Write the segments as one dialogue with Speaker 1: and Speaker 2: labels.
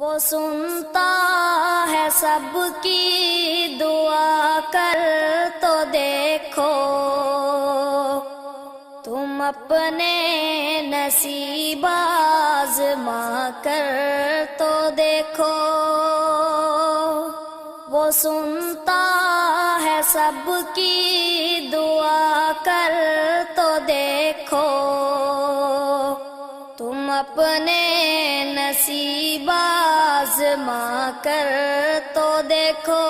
Speaker 1: وہ سنتا ہے سب کی دعا، کر تو دیکھو تم اپنے نصیب آزما کر تو دیکھو۔ وہ سنتا ہے سب کی دعا، کر تو دیکھو تم اپنے نصیب آزما کر تو دیکھو۔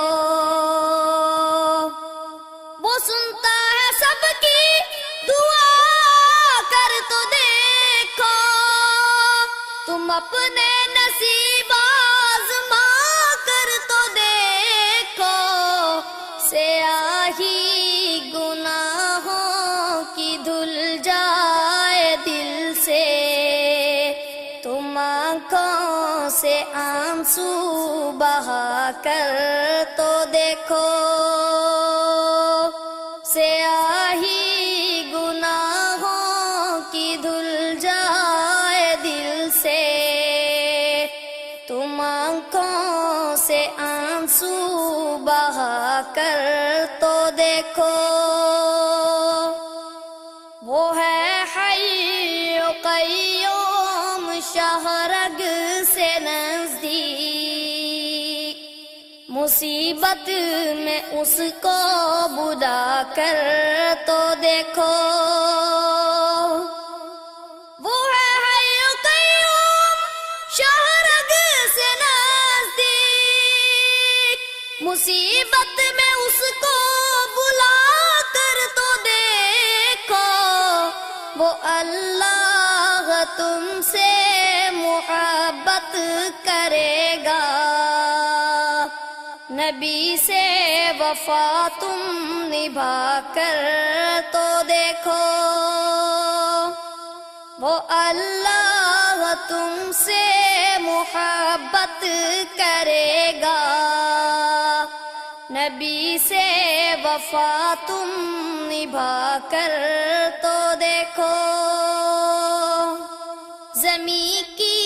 Speaker 1: وہ سنتا ہے سب کی دعا، کر تو دیکھو تم اپنے نصیب آزما کر تو دیکھو۔ سیاہی گناہوں کی دھل جائے دل سے، تم آنکھوں سے آنسو بہا کر تو دیکھو۔ سیاہی گناہوں کی دھل جائے دل سے، تم آنکھوں سے آنسو بہا کر تو دیکھو۔ وہ ہے حی و قیوم شہرگ سے نزدیک، مصیبت میں اس کو بلا کر تو دیکھو۔ وہ ہے حی و قیوم شہرگ سے نزدیک، مصیبت میں اس کو بلا کر تو دیکھو۔ وہ اللہ تم سے محبت کرے گا، نبی سے وفا تم نبھا کر تو دیکھو۔ وہ اللہ تم سے محبت کرے گا، نبی سے وفا تم نبھا کر تو دیکھو۔ زمین کی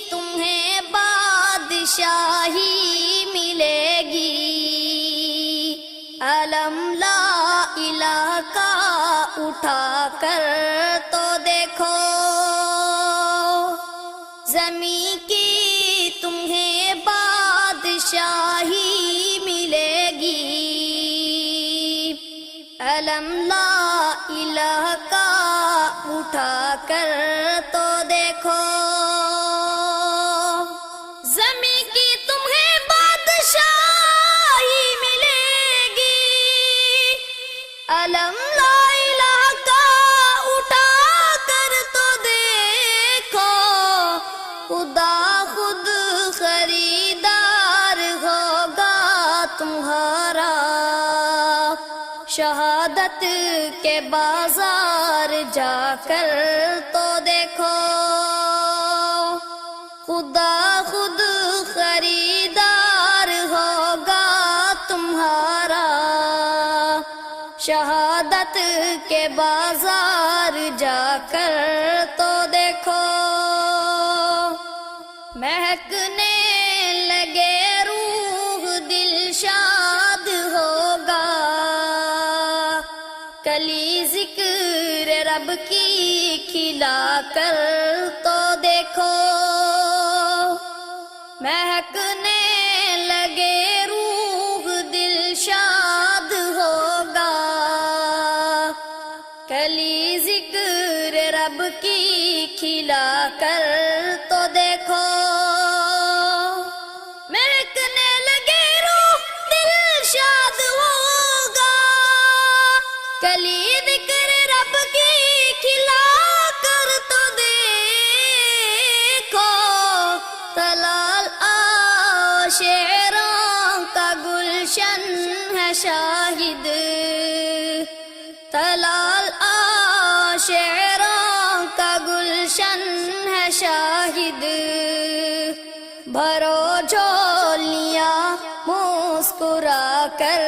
Speaker 1: تمہیں بادشاہی ملے گی، علم لا الہ کا اٹھا کر تو دیکھو۔ زمین کی تمہیں بادشاہی ملے گی، علم لا الہ کا اٹھا کر تو دیکھو۔ زمین کی تمہیں بادشاہی ملے گی، علم لا الہ کا اٹھا کر تو دیکھو۔ خدا خود خریدار ہوگا تمہارا، شہادت کے بازار جا کر تو دیکھو۔ خدا خود خریدار ہوگا تمہارا، شہادت کے بازار جا کر تو دیکھو۔ مہکنے لگے روح دل شاد ہوگا، کلی ذکر رب کی کھلا کر تو دیکھو۔ مہکنے لگے روح دل شاد ہوگا، کلی ذکر رب کی کھلا کر تو دیکھو۔ مہکنے لگے روح دل شاد ہوگا، کلی ذکر رب کی کھلا کر تو دیکھو۔ طلال شعروں کا گلشن ہے شاہد، طلال شعروں کا گلشن ہے شاہد، بھرو جھولیاں مسکرا کر